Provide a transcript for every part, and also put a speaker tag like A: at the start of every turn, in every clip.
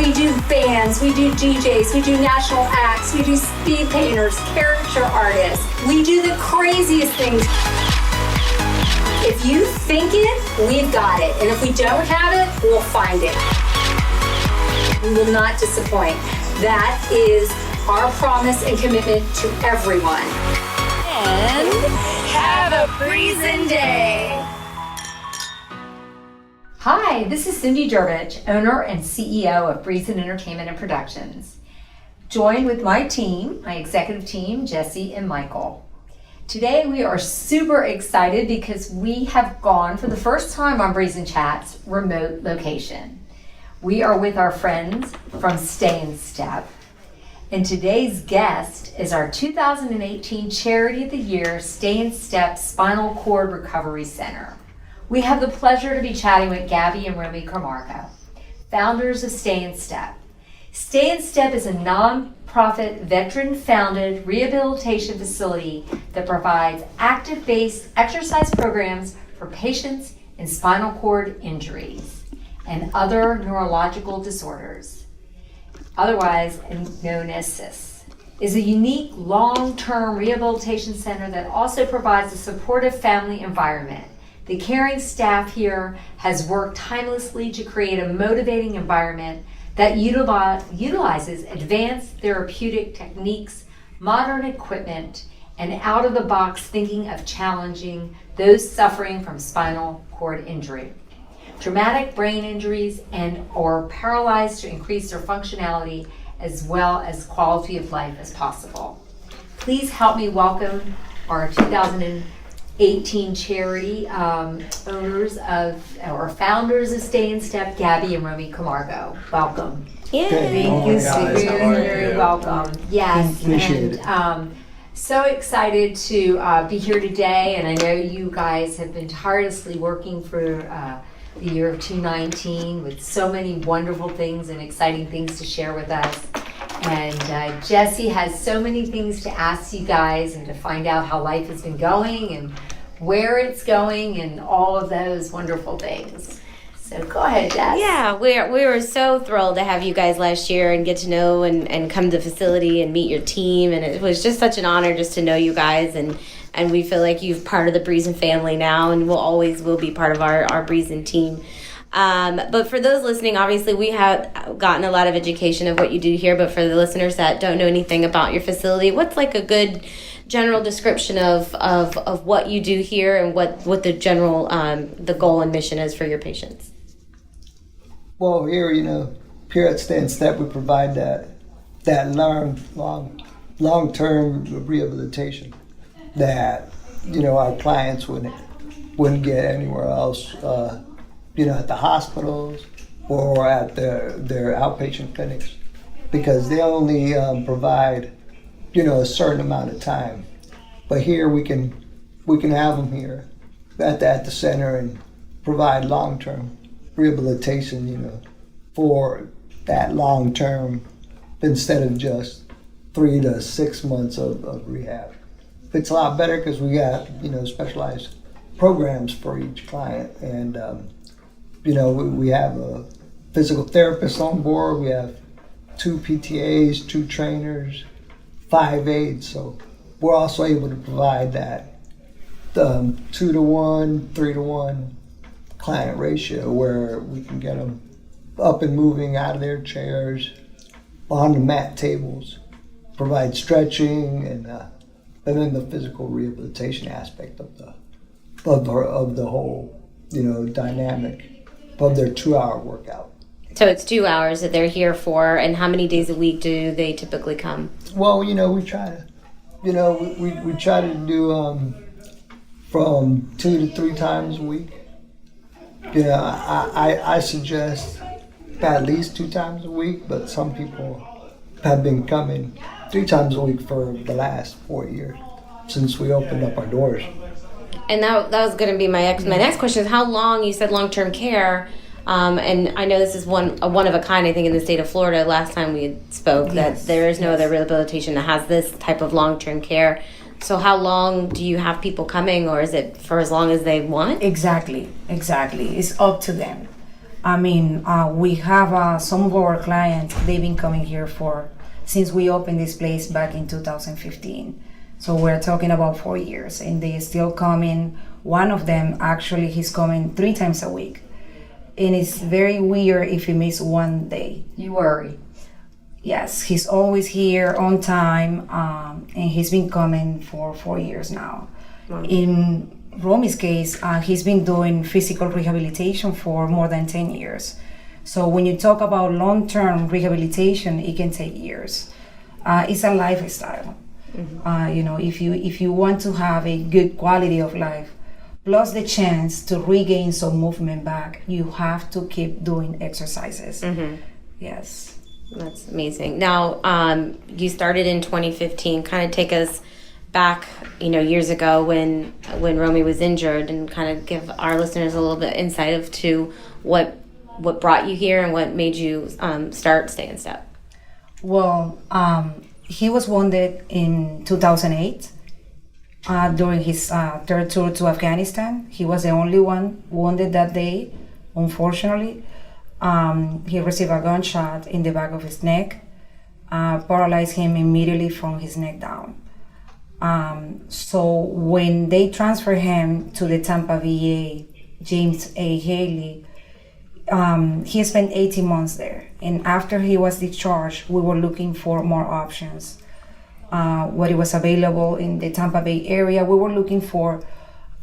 A: We do bands, we do DJs, we do national acts, we do speed painters, character artists. We do the craziest things. If you think it, we've got it. And if we don't have it, we'll find it. We will not disappoint. That is our promise and commitment to everyone. And have a Breezin day.
B: Hi, this is Cindy Dervech, owner and CEO of Breezin Entertainment and Productions. Joined with my team, my executive team, Jessie and Michael. Today we are super excited because we have gone for the first time on Breezin Chats remote location. We are with our friends from Stay in Step. And today's guest is our 2018 Charity of the Year Stay in Step Spinal Cord Recovery Center. We have the pleasure to be chatting with Gaby and Romy Camargo, founders of Stay in Step. Stay in Step is a non-profit, veteran-founded rehabilitation facility that provides active-based exercise programs for patients in spinal cord injuries and other neurological disorders, otherwise known as CIS. Is a unique long-term rehabilitation center that also provides a supportive family environment. The caring staff here has worked tirelessly to create a motivating environment that utilizes advanced therapeutic techniques, modern equipment, and out-of-the-box thinking of challenging those suffering from spinal cord injury, traumatic brain injuries, and or paralyzed to increase their functionality as well as quality of life as possible. Please help me welcome our 2018 charity owners of, or founders of Stay in Step, Gaby and Romy Camargo. Welcome.
C: Yeah.
B: Thank you, very welcome. Yes,
C: Appreciate
B: and so excited to be here today, and I know you guys have been tirelessly working for the year of 2019 with so many wonderful things and exciting things to share with us. And Jessie has so many things to ask you guys and to find out how life has been going and where it's going and all of those wonderful things. So go ahead, Jess.
C: Yeah, we were so thrilled to have you guys last year and get to know and come to the facility and meet your team. And it was just such an honor just to know you guys. And we feel like you're part of the Breezin family now and will be part of our Breezin team. But for those listening, obviously we have gotten a lot of education of what you do here, but for the listeners that don't know anything about your facility, what's like a good general description of what you do here and what the general the goal and mission is for your patients?
D: Well, here at Stay in Step, we provide that long-term rehabilitation that our clients wouldn't get anywhere else. At the hospitals or at their outpatient clinics, because they only provide, a certain amount of time. But here we can have them here at the center and provide long-term rehabilitation, for that long-term instead of just 3 to 6 months of rehab. It's a lot better because we got, specialized programs for each client, and we have a physical therapist on board. We have 2 PTAs, 2 trainers, 5 aides. So we're also able to provide that 2-to-1, 3-to-1 client ratio where we can get them up and moving out of their chairs, on the mat tables, provide stretching, and then the physical rehabilitation aspect of the whole, dynamic of their 2-hour workout.
C: So it's 2 hours that they're here for, and how many days a week do they typically come?
D: Well, we try to, we try to do from 2 to 3 times a week. I suggest at least 2 times a week, but some people have been coming 3 times a week for the last 4 years since we opened up our doors.
C: And that was going to be my next question is how long, you said long-term care, and I know this is one of a kind, I think, in the state of Florida. Last time we spoke, that there is no other rehabilitation that has this type of long-term care. So how long do you have people coming, or is it for as long as they want?
E: Exactly. It's up to them. I mean, we have some of our clients, they've been coming here since we opened this place back in 2015. So we're talking about 4 years, and they still coming. One of them, actually, he's coming 3 times a week. And it's very weird if he misses one day.
B: You worry.
E: Yes, he's always here on time, and he's been coming for 4 years now. Wow. In Romy's case, he's been doing physical rehabilitation for more than 10 years. So when you talk about long-term rehabilitation, it can take years. It's a lifestyle. Mm-hmm. If you want to have a good quality of life, plus the chance to regain some movement back, you have to keep doing exercises. Mm-hmm. Yes.
C: That's amazing. Now, you started in 2015. Kind of take us back, years ago when Romy was injured, and kind of give our listeners a little bit insight of to what brought you here and what made you start Stay in Step.
E: Well, he was wounded in 2008 during his third tour to Afghanistan. He was the only one wounded that day, unfortunately. He received a gunshot in the back of his neck, paralyzed him immediately from his neck down. So when they transferred him to the Tampa VA, James A. Haley, he spent 18 months there. And after he was discharged, we were looking for more options. What was available in the Tampa Bay area, we were looking for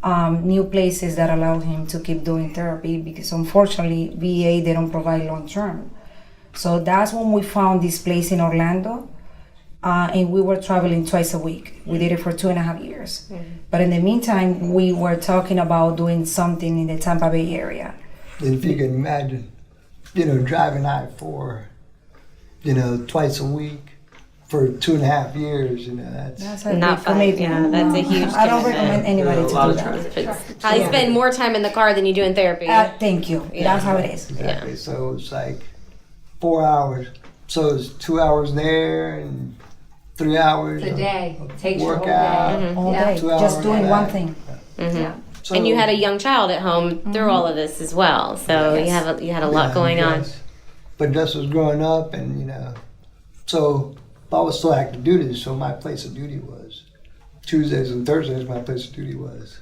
E: new places that allowed him to keep doing therapy, because unfortunately, VA, they don't provide long-term. So that's when we found this place in Orlando. And we were traveling twice a week. We did it for 2.5 years. Mm-hmm. But in the meantime, we were talking about doing something in the Tampa Bay area.
D: If you can imagine, driving I-4, twice a week for 2.5 years,
E: that's a
C: not
E: big
C: fun.
E: commitment.
C: Yeah, that's a huge
E: I don't
C: commitment.
E: recommend anybody to do that.
C: Probably spend more time in the car than you do in therapy.
E: Thank you. Yeah. That's how it is.
D: Exactly.
C: Yeah.
D: So it's like 4 hours. So it's 2 hours there and 3 hours.
B: It's a day. It takes
D: workout.
B: your whole day.
C: Mm-hmm.
E: All
B: Yeah.
E: day,
D: 2
E: just
D: hours
E: doing
D: back.
E: one thing.
C: Mm-hmm.
B: Yeah.
D: So,
C: And you had a young child at home through all of this as well, so you had a lot going on.
D: yes. But Jess was growing up, and so I was still active duty. So my place of duty was Tuesdays and Thursdays. My place of duty was,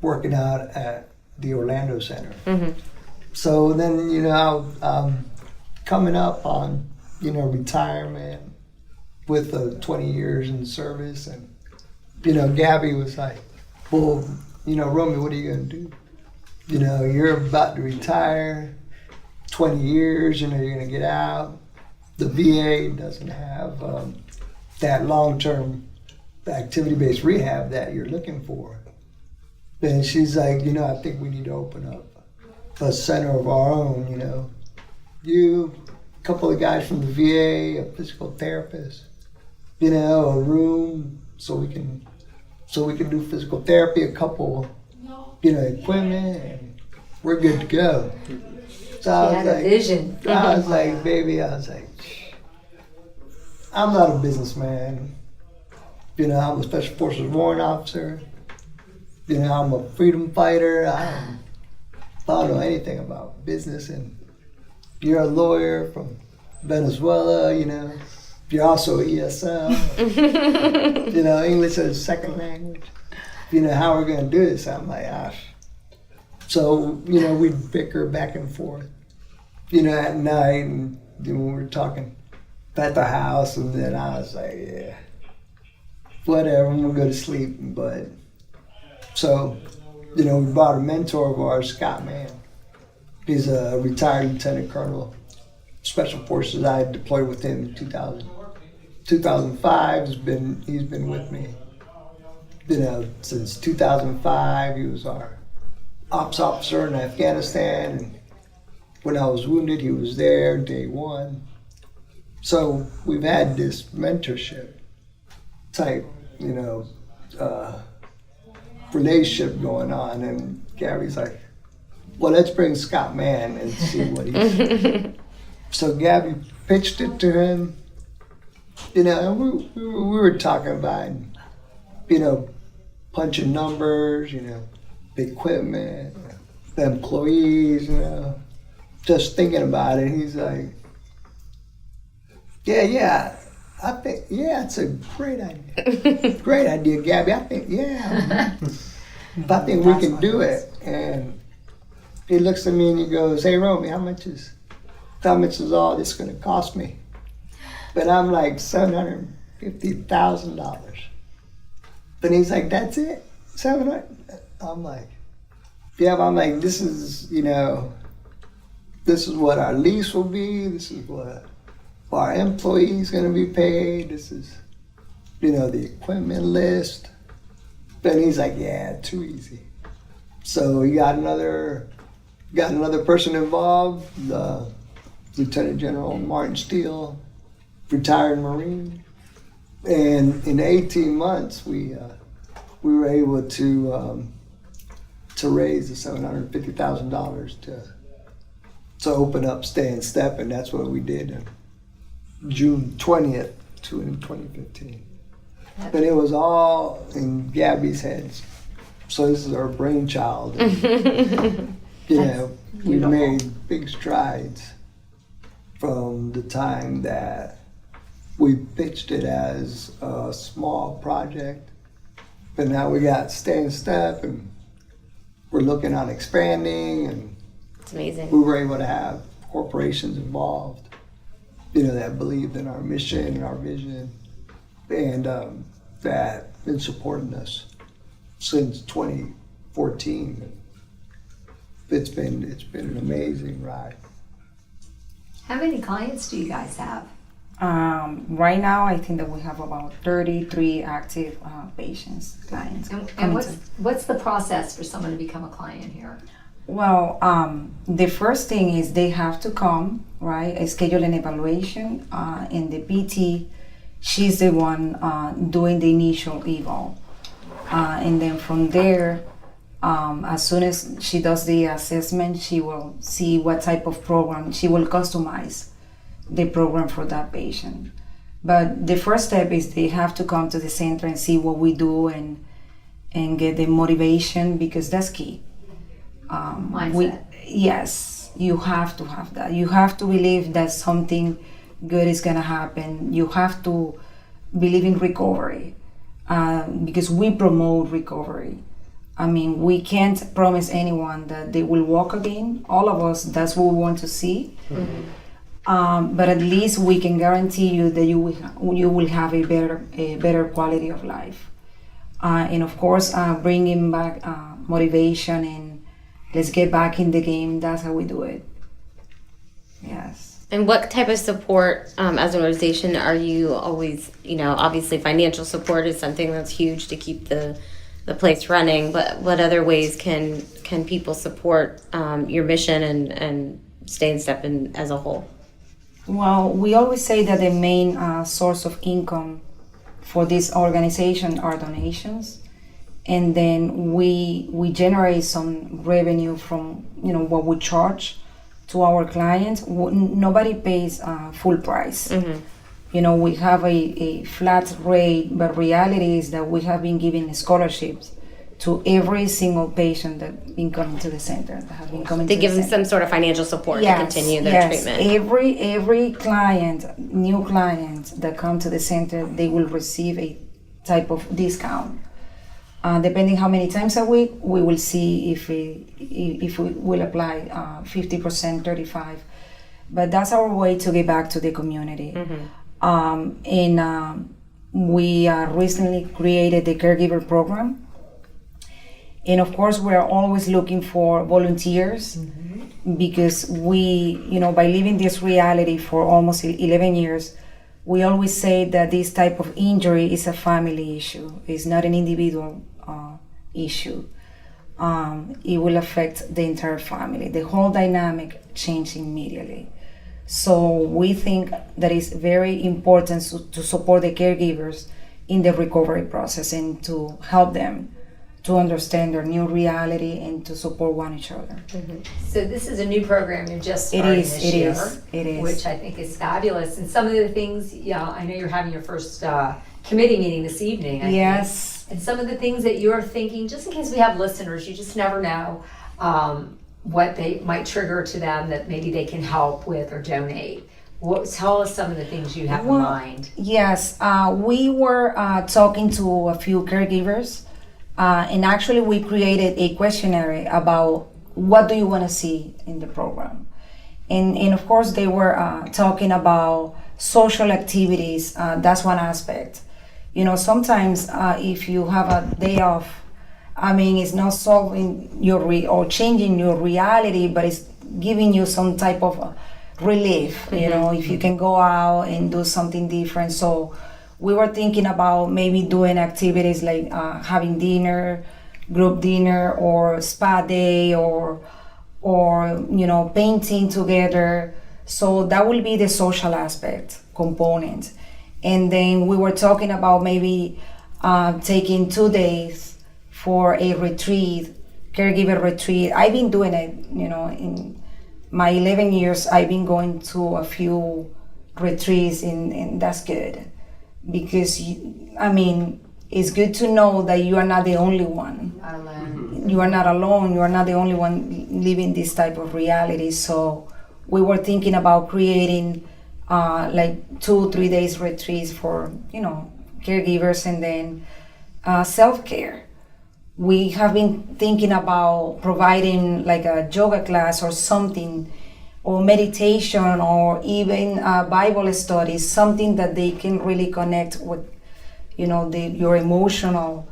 D: working out at the Orlando Center. Mm-hmm. So then, coming up on, retirement with 20 years in service, and Gaby was like, well, Romy, what are you gonna do? You're about to retire, 20 years, you're gonna get out. The VA doesn't have that long-term activity-based rehab that you're looking for. And she's like, I think we need to open up a center of our own, You, a couple of guys from the VA, a physical therapist, a room so we can do physical therapy, a couple, equipment, and we're good to go. So I
B: had a vision.
D: I was like, baby, I'm not a businessman. I'm a Special Forces warrant officer. I'm a freedom fighter. I don't know anything about business, and you're a lawyer from Venezuela, You're also ESL, English as a second language. How we're going to do this? I'm like, So, we'd bicker back and forth, at night, and when we were talking at the house, and then I was like, yeah, whatever, I'm going to go to sleep. But, so, we brought a mentor of ours, Scott Mann. He's a retired lieutenant colonel, Special Forces. I deployed with him in 2005. He's been with me, since 2005. He was our ops officer in Afghanistan, and when I was wounded, he was there day one. So we've had this mentorship type, relationship going on, and Gary's like, well, let's bring Scott Mann and see what he's. So Gabby pitched it to him, and we were talking about, punching numbers, equipment, employees, just thinking about it. He's like, yeah, I think, it's a great idea. Great idea, Gabby. I think, I think we can do it. And he looks at me and he goes, hey, Romy, how much is all this going to cost me? But I'm like, $750,000. But he's like, that's it? 700? I'm like, I'm like, this is what our lease will be. This is what our employees going to be paid. This is, the equipment list. Then he's like, yeah, too easy. So he got another person involved, Lieutenant General Martin Steele, retired Marine. And in 18 months, we were able to raise the $750,000 to open up Stay and Step, and that's what we did on June 20th, 2015. But it was all in Gabby's heads. So this is our brainchild. And, we made big strides from the time that we pitched it as a small project. But now we got Stay and Step, and we're looking on expanding, and
C: It's amazing.
D: we were able to have corporations involved, that believed in our mission and our vision, and that been supporting us since 2014. It's been an amazing ride.
B: How many clients do you guys have?
E: Right now, I think that we have about 33 active clients.
B: And what's the process for someone to become a client here?
E: Well, the first thing is they have to come, right? I schedule an evaluation, and the PT, she's the one doing the initial eval. And then from there, as soon as she does the assessment, she will see what type of program, she will customize the program for that patient. But the first step is they have to come to the center and see what we do and get the motivation, because that's key.
B: Mindset.
E: Yes, you have to have that. You have to believe that something good is gonna happen. You have to believe in recovery, because we promote recovery. I mean, we can't promise anyone that they will walk again. All of us, that's what we want to see. Mm-hmm. But at least we can guarantee you that you will have a better quality of life. And of course, bringing back motivation and let's get back in the game. That's how we do it. Yes.
C: And what type of support as an organization are you always, obviously financial support is something that's huge to keep the place running, but what other ways can people support your mission and Stay and Step in as a whole?
E: Well, we always say that the main source of income for this organization are donations, and then we generate some revenue from what we charge to our clients. Nobody pays full price. Mm-hmm. We have a flat rate, but reality is that we have been giving scholarships to every single patient that been coming to the center, that have been coming to the center.
C: To give them some sort of financial support to continue their treatment.
E: Every client, new client that come to the center, they will receive a type of discount. Depending how many times a week, we will see if we will apply 50%, 35%. But that's our way to give back to the community. Mm-hmm. We recently created the caregiver program. And of course, we're always looking for volunteers, mm-hmm. because we, by living this reality for almost 11 years, we always say that this type of injury is a family issue. It's not an individual issue. It will affect the entire family. The whole dynamic changes immediately. So we think that it's very important to support the caregivers in the recovery process and to help them to understand their new reality and to support each other.
B: Mm-hmm. So this is a new program you're just starting this year.
E: It is.
B: Which I think is fabulous. And some of the things, I know you're having your first committee meeting this evening. I think. And some of the things that you're thinking, just in case we have listeners, you just never know. what they might trigger to them that maybe they can help with or donate. Tell us some of the things you have in mind.
E: Yes, we were talking to a few caregivers, and actually we created a questionnaire about what do you want to see in the program. And of course they were talking about social activities. That's one aspect. You know, sometimes if you have a day off, I mean, it's not solving or changing your reality, but it's giving you some type of relief, you know, if you can go out and do something different. So we were thinking about maybe doing activities like having dinner, group dinner, or spa day, or you know, painting together. So that will be the social aspect component. And then we were talking about maybe taking 2 days for a retreat, caregiver retreat. I've been doing it, you know, in my 11 years, I've been going to a few retreats, and that's good. Because, I mean, it's good to know that you are not the only one.
B: Not alone.
E: You are not alone. You are not the only one living this type of reality. So we were thinking about creating like 2-3 days retreats for, you know, caregivers, and then self-care. We have been thinking about providing like a yoga class or something, or meditation, or even Bible studies, something that they can really connect with, you know, your emotional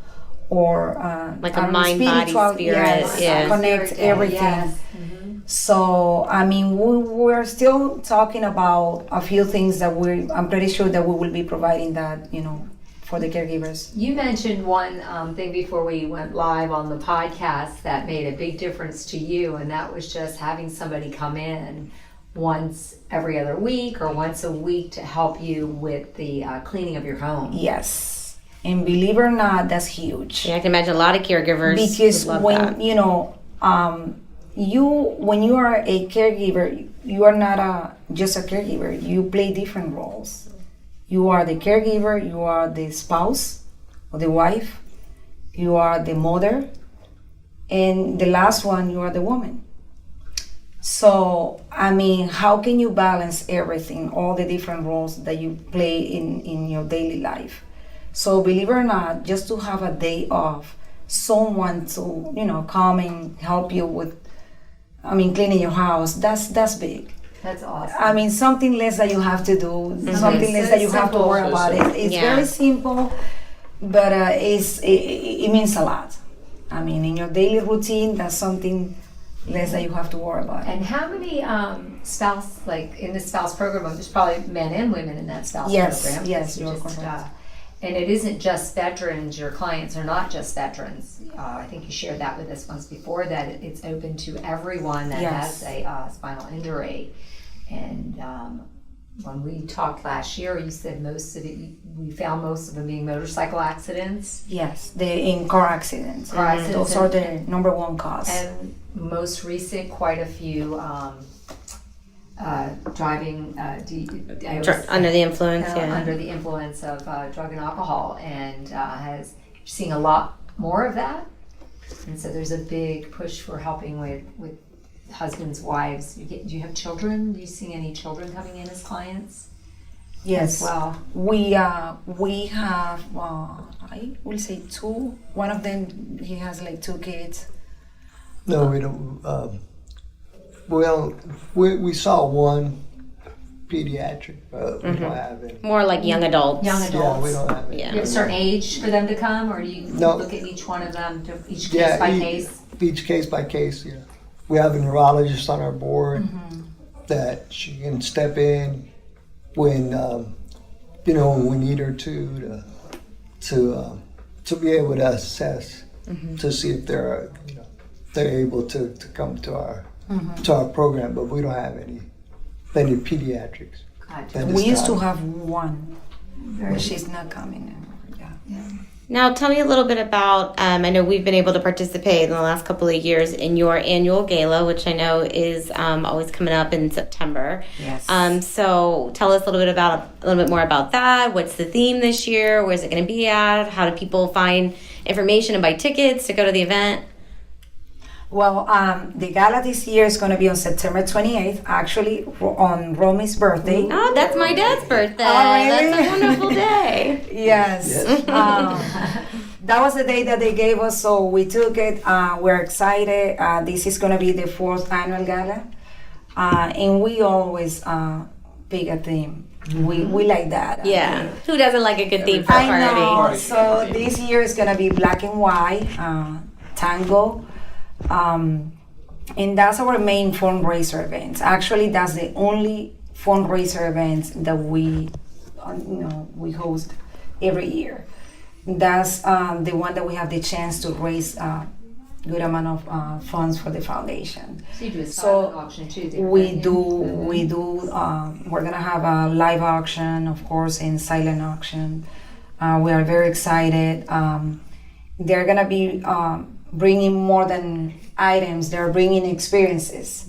E: or
C: like a mind, body, spirit.
E: Yes,
C: Yeah.
E: connect everything.
B: Yes.
E: So, I mean, we're still talking about a few things that I'm pretty sure that we will be providing that, you know, for the caregivers.
B: You mentioned one thing before we went live on the podcast that made a big difference to you, and that was just having somebody come in once every other week or once a week to help you with the cleaning of your home.
E: Yes. And believe it or not, that's huge.
C: Yeah, I can imagine a lot of caregivers
E: Because
C: would love
E: when,
C: that.
E: you know, when you are a caregiver, you are not just a caregiver. You play different roles. You are the caregiver, you are the spouse or the wife, you are the mother, and the last one, you are the woman. So, I mean, how can you balance everything, all the different roles that you play in your daily life? So, believe it or not, just to have a day off, someone to, you know, come and help you with, I mean, cleaning your house, that's big.
B: That's awesome.
E: I mean, something less that you have to do, something less that you have to worry about. It's very simple, but it means a lot. I mean, in your daily routine, that's something less that you have to worry about.
B: And how many spouse, like in the spouse program, there's probably men and women in that spouse program.
E: Yes, you're correct.
B: And it isn't just veterans, your clients are not just veterans. I think you shared that with us once before, that it's open to everyone that has a spinal injury. And when we talked last year, you said we found most of them being motorcycle accidents.
E: Yes, in car accidents.
B: Car accidents.
E: Those are the number one cause.
B: And most recent, quite a few driving
C: Under the influence,
B: under the influence of drug and alcohol, and seeing a lot more of that. And so there's a big push for helping with husbands, wives. Do you have children? Do you see any children coming in as clients?
E: Yes.
B: Well,
E: we have I will say 2. One of them, he has like 2 kids.
D: No, we don't. Well, we saw one pediatric, but we don't have any.
C: More like young adults.
B: young adults.
D: Yeah, we don't have any.
C: Yeah.
B: You have a certain age for them to come, or do you
D: No.
B: look at each one of them, each case by case?
D: Each case by case, yeah. We have a neurologist on our board that she can step in when when we need her to be able to assess to see if they're able to come to our program, but we don't have any pediatrics.
B: Gotcha.
D: at this
E: We used to
D: time.
E: have one, but she's not coming in.
C: Now, tell me a little bit about, I know we've been able to participate in the last couple of years in your annual gala, which I know is always coming up in September.
E: Yes.
C: So tell us a little bit more about that. What's the theme this year? Where's it going to be at? How do people find information and buy tickets to go to the event?
E: Well, the gala this year is going to be on September 28th, actually on Romy's birthday.
C: Oh, that's my dad's birthday.
E: Oh, really?
C: That's a wonderful day.
E: Yes. That was the day that they gave us, so we took it. We're excited. This is going to be the 4th annual gala. And we always pick a theme. We like that.
C: Yeah. Who doesn't like a good theme for a
E: I
C: party?
E: know. So this year is going to be black and white, tango. And that's our main fundraiser event. Actually, that's the only fundraiser event that we host every year. That's the one that we have the chance to raise a good amount of funds for the foundation.
B: So you do a silent auction too. There,
E: We
B: right?
E: do. We're gonna have a live auction, of course, and silent auction. We are very excited. They're gonna be bringing more than items. They're bringing experiences.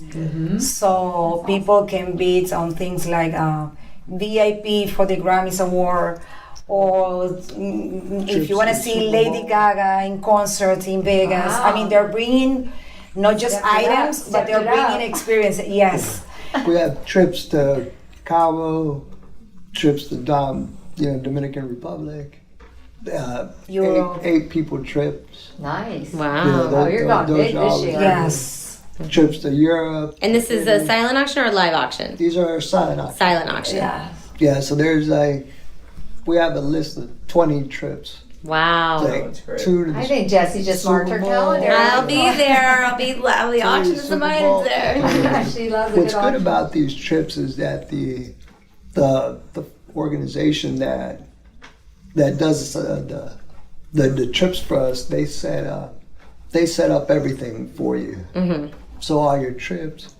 E: So people can bid on things like VIP for the Grammys Award, or if you want to see Lady Gaga in concert in Vegas. I mean, they're bringing not just items, but they're bringing experiences. Yes.
D: We have trips to Cabo, trips to Dominican Republic.
E: Europe.
D: 8 people trips.
B: Nice.
C: Wow.
B: Oh, you're going big this year.
E: Yes.
D: Trips to Europe.
C: And this is a silent auction or a live auction?
D: These are silent auctions.
C: Silent auction.
E: Yeah.
D: Yeah, so we have a list of 20 trips.
C: Wow.
D: Like 2 to the
B: I think Jessie just marked her
D: Super Bowl.
B: calendar.
C: I'll be there. I'll be auctioning some
D: Super
C: items
D: Bowl.
C: there.
B: She loves a
D: What's
B: good
D: good
B: auction.
D: about these trips is that the organization that does the trips for us, they set up everything for you.
C: Mm-hmm.
D: So all your trips,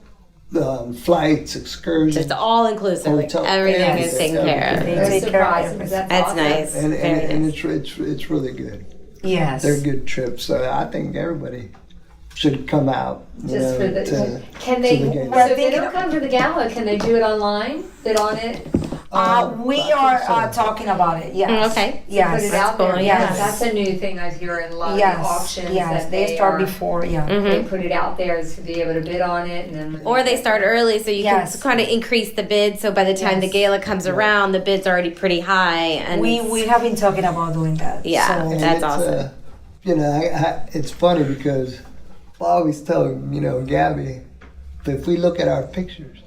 D: the flights, excursions,
C: Just all inclusive. Like
D: Hotel,
C: everything is
D: everything,
C: taken care of.
E: They
B: Those
E: take care of
B: surprises,
E: everything.
B: that's
C: That's
B: awesome.
C: nice.
D: and
C: Very nice.
D: it's really good.
E: Yes.
D: They're good trips. So I think everybody should come out.
B: Just for the, can
D: to
B: they?
D: the
B: So
D: game.
B: if they don't come to the gala, can they do it online? Bid on it?
E: We are talking about it. Yes.
C: Okay.
E: Yes.
B: Put it out there.
C: cool,
B: Yeah,
E: yes.
B: that's a new thing I hear in a lot
E: Yes.
B: of auctions.
E: Yes.
B: That
E: They start
B: are-
E: before. Yeah.
B: They put it out there to be able to bid on it, and then
C: Or they start early so you
E: Yes.
C: can kind of increase the bid. So by the time the
E: Yes.
C: gala comes around, the bid's already pretty high. And
E: We have been talking about doing that.
C: Yeah.
E: So,
D: And
C: That's
D: it's,
C: awesome.
D: It's funny because I always tell Gabby, if we look at our pictures,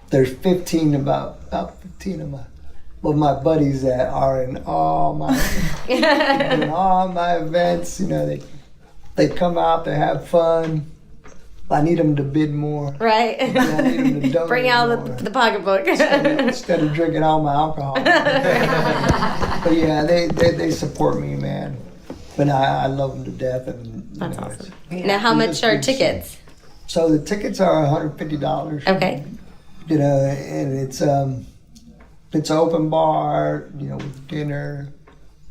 D: there's about 15 of my buddies that are in all my events. They come out, they have fun. I need them to bid more.
C: right.
D: I need them to donate
C: Bring out
D: more.
C: the pocketbook.
D: Instead of drinking all my alcohol. But yeah, they support me, man. But I love them to death. And
C: That's awesome.
E: yeah.
C: Now, how much
D: It's
C: are
D: good
C: tickets?
D: So the tickets are $150.
C: Okay.
D: And it's an open bar, with dinner,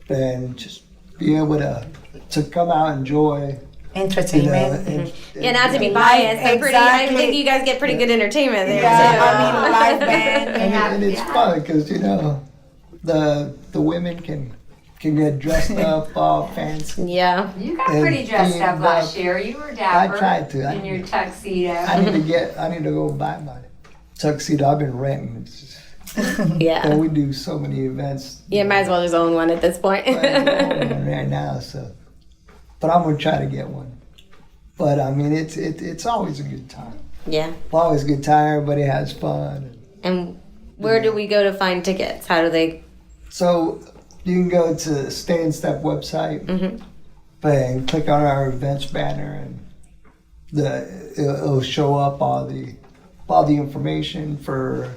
D: and just be able to come out and enjoy.
E: Entertainment.
C: Yeah, not to be
E: Live-
C: biased. I
E: exactly.
C: think you guys get pretty good entertainment there
E: Yeah,
C: too.
E: I mean, live band.
D: And it's fun because the women can get dressed up all fancy.
C: Yeah.
B: you got
D: And
B: pretty dressed
D: themed
B: up last
D: up.
B: year. You were dapper.
D: I tried to.
B: in your tuxedo.
D: I need to go buy my tuxedo. I've been renting. It's just,
C: Yeah.
D: and we do so many events.
C: Yeah, might as well just own one at this point.
D: right now. So, but I'm gonna try to get one. But I mean, it's always a good time.
C: Yeah.
D: Always a good time. Everybody has fun.
C: And where do we go to find tickets? How do they?
D: So you can go to Stay in Step website and click on our events banner, and it'll show up all the information for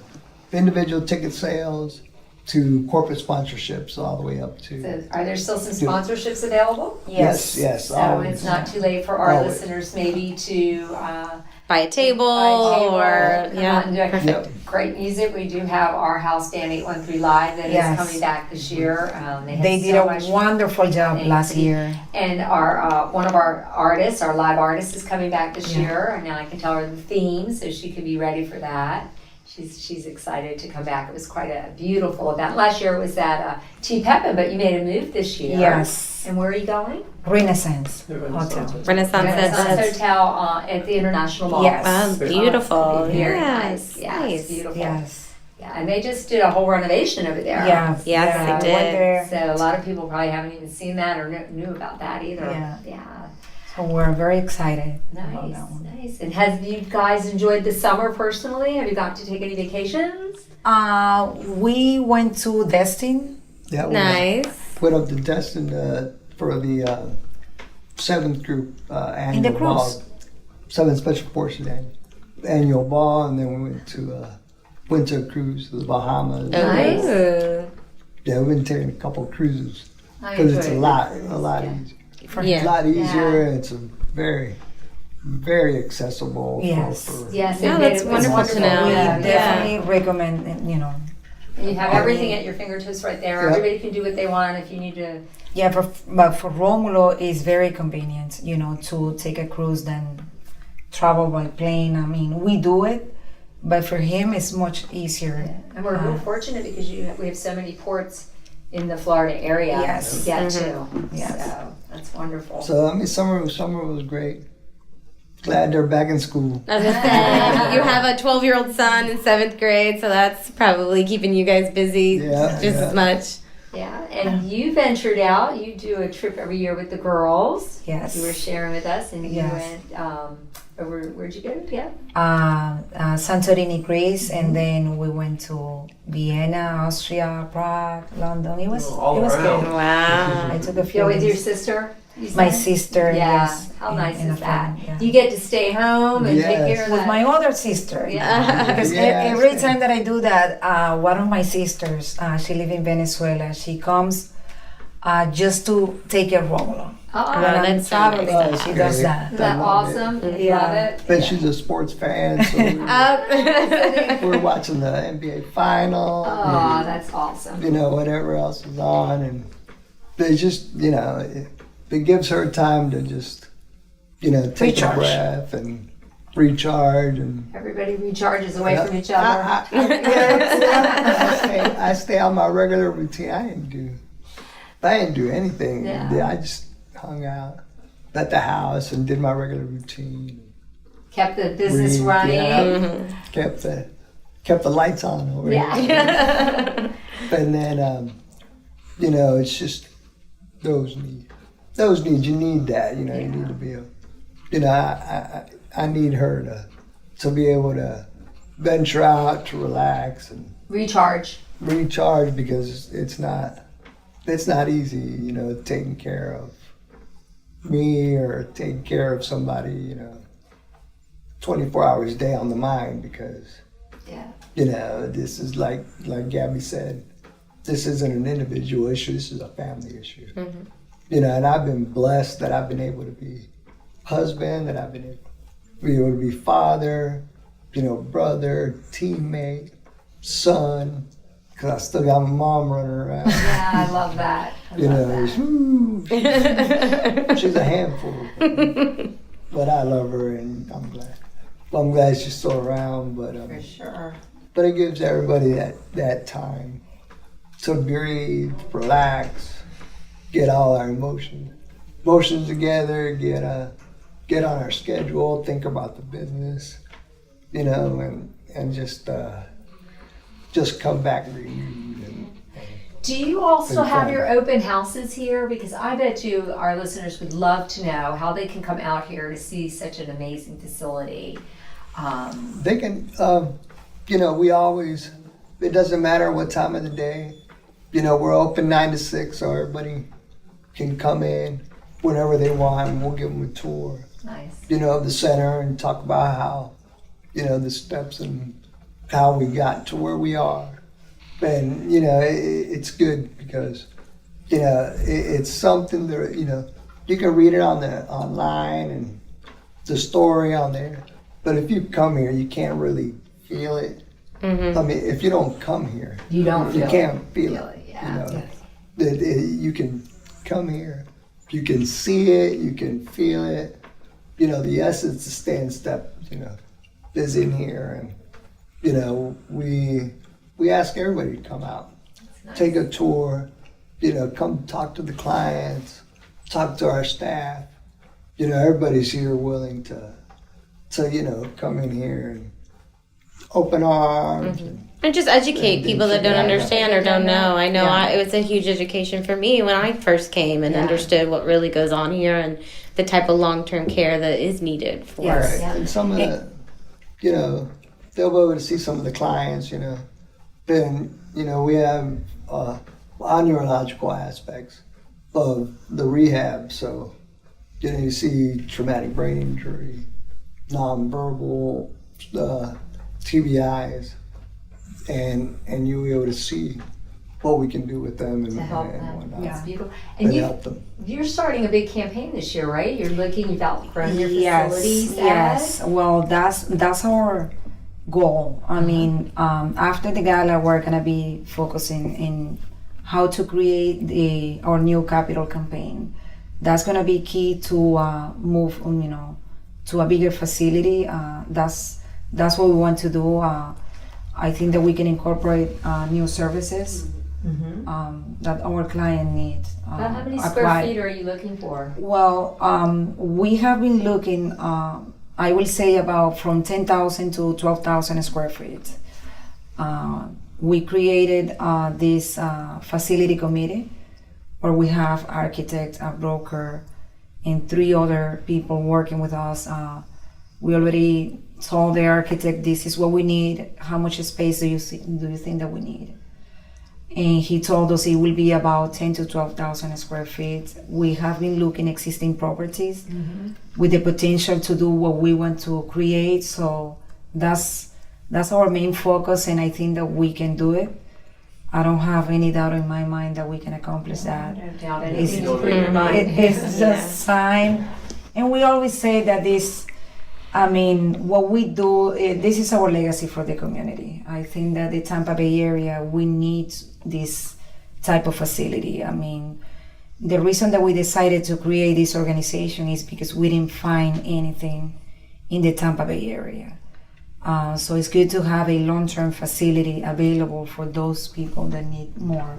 D: individual ticket sales to corporate sponsorships, all the way up to.
B: So are there still some sponsorships available?
D: Yes.
B: So
D: always.
B: it's not too late for our
D: Always.
B: listeners maybe to
C: Buy a table
B: buy a table,
C: or
B: come out and do
D: Yep.
B: great music. We do have our House Band 813 Live that
E: Yes.
B: is coming back this year.
E: They did
B: so
E: a
B: much
E: wonderful job
B: Thank
E: last
B: you.
E: year.
B: And our one of our artists, our live artist, is coming back this year, and now I can tell her the theme, so she can be ready for that. she's excited to come back. It was quite a beautiful event. Last year it was at T. Pepin, but you made a move this year.
E: Yes.
B: And where are you going?
E: Renaissance Hotel.
C: Renaissance.
B: Hotel at the International Mall.
E: Yes.
C: Beautiful.
B: Very
C: Yes.
B: nice. Yeah, it's beautiful.
E: Yes.
B: Yeah, and they just did a whole renovation over there.
E: Yeah.
C: Yes,
E: yeah,
C: they
E: I
C: did.
E: went there.
B: So a lot of people probably haven't even seen that or knew about that either.
E: Yeah. So we're very excited about
B: Nice,
E: that one.
B: nice. And have you guys enjoyed the summer personally? Have you got to take any vacations?
E: We went to Destin.
D: Yeah,
C: Nice.
D: went up to Destin for the 7th group annual
E: the
D: ball.
E: cruise.
D: 7th Special Forces annual ball, and then we went to a cruise to the Bahamas.
B: Nice.
C: Ooh.
D: Yeah, we've been taking a couple of cruises
B: I
D: because it's a
B: enjoyed
D: lot
B: the
D: easier.
C: Yeah.
D: A lot easier.
B: Yeah.
D: And it's a very, very accessible.
E: Yes.
D: For
B: Yes,
C: Yeah,
B: it made
C: that's
B: it
C: wonderful to know.
E: We
B: Yeah,
E: definitely recommend,
B: And you have everything at your fingertips right there.
D: Yeah.
B: Everybody can do what they want if you need to.
E: yeah, but for Romulo, it's very convenient, to take a cruise than travel by plane. I mean, we do it, but for him, it's much easier.
B: And we're real fortunate because we have so many ports in the Florida area
E: Yes.
B: to get to.
E: Yes.
B: So that's wonderful.
D: So I mean, summer was great. Glad they're back in school.
C: I was gonna say, you have a 12-year-old son in 7th grade, so that's probably keeping you guys busy
D: Yeah,
C: just
D: yeah.
C: as much.
B: Yeah, and you ventured out. You do a trip every year with the girls.
E: Yes.
B: You were sharing with us, and you
E: Yes.
B: went over. Where'd you go? Yeah.
E: Santorini, Greece, and then we went to Vienna, Austria, Prague, London. It was good.
C: Wow.
E: I took a few
B: Go with your
E: days.
B: sister. You
E: My
B: said?
E: sister,
B: Yeah.
E: yes.
B: How
E: and-
B: nice
E: and a
B: is that?
E: friend, yeah.
B: You get to stay home and take
D: Yes.
B: care of
E: With
B: that.
E: my other sister.
B: Yeah.
E: Because
D: Yes.
E: every time that I do that, one of my sisters, she lives in Venezuela, she comes just to take care of Romulo.
B: Oh,
E: When I'm
C: that's so nice.
E: traveling, she does
D: Great.
E: that.
B: is that
D: I love
B: awesome? You
E: Yeah.
B: love it.
D: But she's a sports fan, so we're watching the NBA final.
B: Oh, that's awesome.
D: Whatever else is on, and they just, it gives her time to just, take
E: Recharge.
D: a breath and recharge and.
B: Everybody recharges away
D: Yeah.
B: from each other.
D: I stay on my regular routine. I didn't do anything.
B: Yeah.
D: I just hung out at the house and did my regular routine.
B: Kept the business
D: Breathe,
B: running.
D: yeah. Kept the lights on over here.
B: Yeah.
D: And then, it's just those needs. You need that. You need to be I need her to be able to venture out, to relax and
B: Recharge.
D: recharge, because it's not easy, taking care of me or taking care of somebody, 24 hours a day on the mind, because
B: Yeah.
D: this is like Gabby said, this isn't an individual issue, this is a family issue.
C: Mm-hmm.
D: And I've been blessed that I've been able to be husband, that I've been able to be father, brother, teammate, son, because I still got my mom running around.
B: Yeah, I love that. I love that.
D: She's a handful, but I love her, and I'm glad. Well, I'm glad she's still around, but
B: For sure.
D: but it gives everybody that time to breathe, relax, get all our emotions together, get on our schedule, think about the business, and just come back renewed.
B: Do you also
D: Been
B: have
D: fun.
B: your open houses here? Because I bet you our listeners would love to know how they can come out here to see such an amazing facility.
D: They can, we always, it doesn't matter what time of the day, we're open 9 to 6, so everybody can come in whenever they want, and we'll give them a tour,
B: Nice.
D: of the center, and talk about how, the steps and how we got to where we are. And, it's good because, it's something that, you can read it online and the story on there. But if you come here, you can't really feel it.
C: Mm-hmm.
D: I mean, if you don't come here,
B: You don't feel
D: you can't feel
B: feel
D: it.
B: it, yeah.
D: You can come here, you can see it, you can feel it. The essence of stay in step, is in here, you know, we ask everybody to come out, take a tour, you know, come talk to the clients, talk to our staff. You know, everybody's here willing to you know, come in here and open arms.
C: And just educate people that don't understand or don't know. I know it was a huge education for me when I first came and understood what really goes on here and the type of long-term care that is needed for
B: Yes.
D: Right. And some of the, you know, they'll be able to see some of the clients, you know. Then, you know, we have neurological aspects of the rehab. So, you know, you see traumatic brain injury, nonverbal TBIs, and you'll be able to see what we can do with them and
B: To help
D: and
B: them.
D: whatnot.
B: That's beautiful.
D: And
B: And
D: help them.
B: you're starting a big campaign this year, right? You've outgrown your
E: Yes,
B: facilities.
E: yes. Well, that's our goal. I mean, after the gala, we're gonna be focusing in how to create our new capital campaign. That's gonna be key to move, you know, to a bigger facility. That's what we want to do. I think that we can incorporate new services that our client needs.
B: About how many square feet are you looking for?
E: Well, we have been looking, I will say about from 10,000 to 12,000 square feet. We created this facility committee where we have architect, a broker, and 3 other people working with us. We already told the architect this is what we need. How much space do you think that we need? And he told us it will be about 10 to 12,000 square feet. We have been looking existing properties with the potential to do what we want to create. So that's our main focus, and I think that we can do it. I don't have any doubt in my mind that we can accomplish that.
B: No doubt
E: It's,
B: anything will bring your mind.
E: it's just time. And we always say that this, I mean, what we do, this is our legacy for the community. I think that the Tampa Bay area, we need this type of facility. I mean, the reason that we decided to create this organization is because we didn't find anything in the Tampa Bay area. So it's good to have a long-term facility available for those people that need more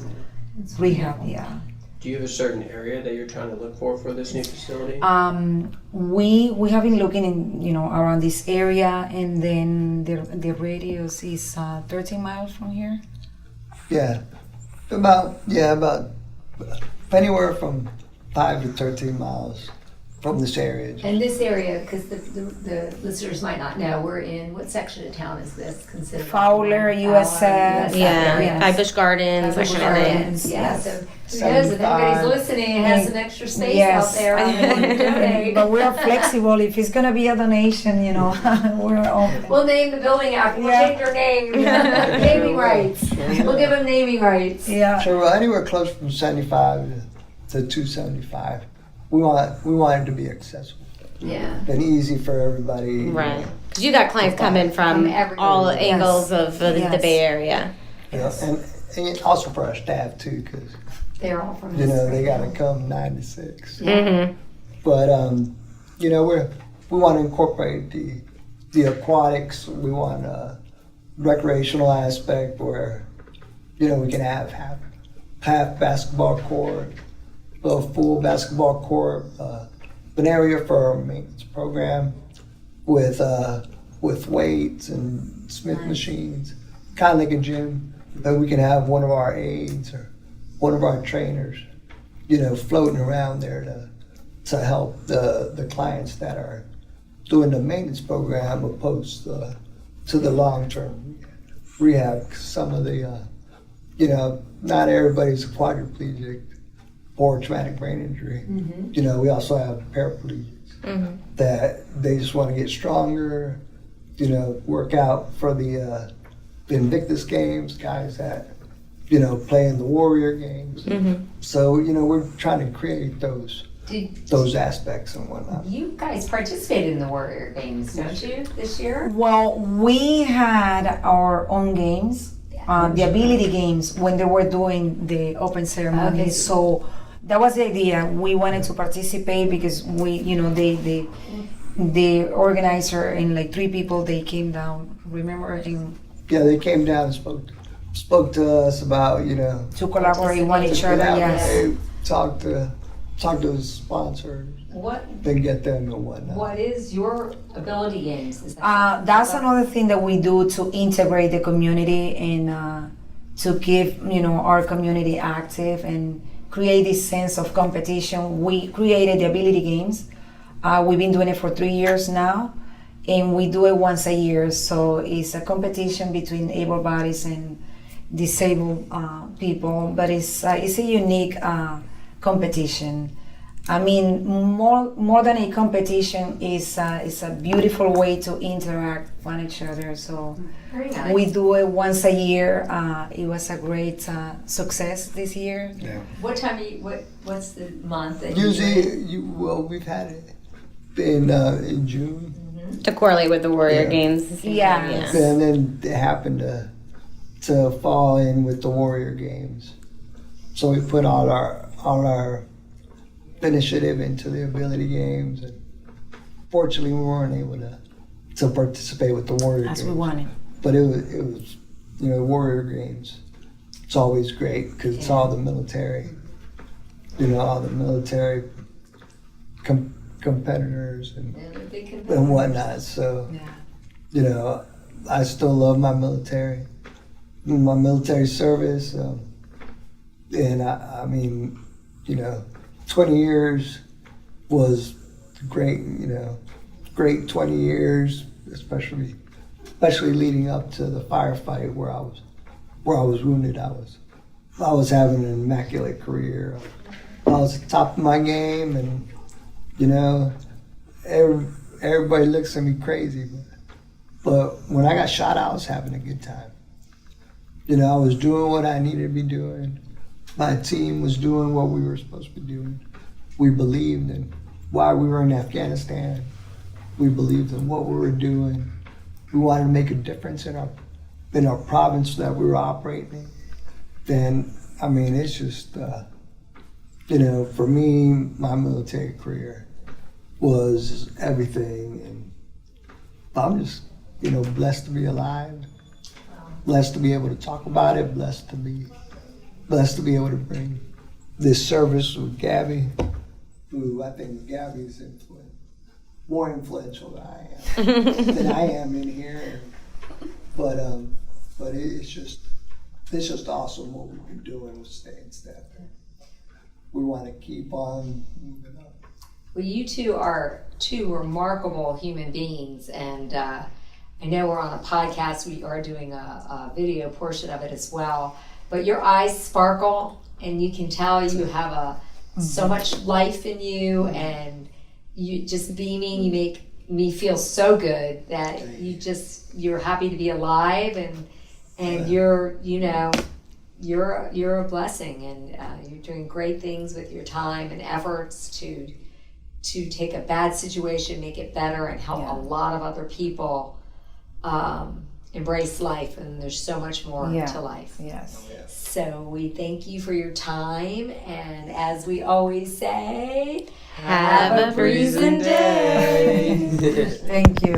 E: rehab. Yeah.
F: Do you have a certain area that you're trying to look for this new facility?
E: We have been looking in around this area, and then the radius is 13 miles from here.
D: Yeah, about anywhere from 5 to 13 miles from this area.
B: And this area, because the listeners might not know, we're in what section of town is this considered?
E: Fowler, USF.
C: Yeah, High Busch Gardens, that
B: Busch
C: kind of thing.
B: Gardens, yeah. So who knows if anybody's listening and has some extra space
E: Yes.
B: out there, and want to donate.
E: But we are flexible. If it's gonna be a donation, we're open.
B: We'll name the building after. We'll
E: Yeah.
B: change our name. Naming rights. We'll give them naming rights.
E: Yeah.
D: So we're anywhere close from 75 to 275. We want it to be accessible
B: Yeah.
D: and easy for everybody.
C: Right. Because you got clients coming from
B: everywhere.
C: all angles of the
E: Yes.
C: Bay Area.
D: And also for our staff too, because
B: They're all from
D: they
B: this
D: got to come 9 to 6.
C: Mm-hmm.
D: But we want to incorporate the aquatics. We want a recreational aspect where we can have half basketball court, a full basketball court, an area for our maintenance program with weights and Smith machines, kind of like a gym. That we can have one of our aides or one of our trainers, floating around there to help the clients that are doing the maintenance program opposed to the long-term rehab. 'Cause some of the, not everybody's a quadriplegic or traumatic brain injury.
B: Mm-hmm.
D: We also have paraplegics that they just want to get stronger, work out for the Invictus games, guys that, play in the Warrior games. So, we're trying to create those aspects and whatnot.
B: You guys participated in the Warrior Games, don't you, this year?
E: Well, we had our own games, the ability games, when they were doing the open ceremony.
B: Okay.
E: So that was the idea. We wanted to participate because the organizer and like 3 people, they came down. Remember,
D: they came down and spoke to us about, you know,
E: To collaborate with each other, yes.
D: they talk to the sponsors,
B: What
D: then get them and whatnot.
B: What is your ability games? Is that
E: That's another thing that we do to integrate the community and to keep, you know, our community active and create this sense of competition. We created the ability games. We've been doing it for 3 years now, and we do it once a year. So it's a competition between able bodies and disabled people, but it's a unique competition. I mean, more than a competition, is a beautiful way to interact with each other. So
B: very nice?
E: we do it once a year. It was a great success this year.
D: Yeah.
B: What time? What's the month? That you do it?
D: Usually, we've had it in June,
C: To correlate with the Warrior
D: Yeah.
C: Games.
E: Yeah.
D: and then it happened to fall in with the Warrior Games. So we put all our initiative into the ability games, and fortunately we weren't able to participate with the Warrior
E: As
D: Games.
E: we wanted.
D: But it was you know, Warrior Games. It's always great because it's all the military, you know, all the military competitors and whatnot. So,
E: Yeah.
D: you know, I still love my military service. And I mean, you know, 20 years was great, you know, great 20 years, especially leading up to the firefight where I was wounded. I was having an immaculate career. I was at the top of my game, and you know, everybody looks at me crazy, but when I got shot, I was having a good time. You know, I was doing what I needed to be doing. My team was doing what we were supposed to be doing. We believed in why we were in Afghanistan. We believed in what we were doing. We wanted to make a difference in our province that we were operating in. Then, I mean, it's just, you know, for me, my military career was everything. And I'm just, you know, blessed to be alive, blessed to be able to talk about it, blessed to be able to bring this service with Gaby, who I think Gaby's more influential than I am in here. But it's just awesome what we've been doing with staying stepped. We want to keep on moving up.
B: Well, you two are two remarkable human beings, and I know we're on a podcast. We are doing a video portion of it as well. But your eyes sparkle, and you can tell you have so much life in you, and you just beaming. You make me feel so good that you're happy to be alive, and you're a blessing, and you're doing great things with your time and efforts to take a bad situation, make it better, and help a lot of other people embrace life. And there's so much more to life.
E: Yes.
B: So we thank you for your time, and as we always say,
C: Have a Breezin day.
E: Thank you.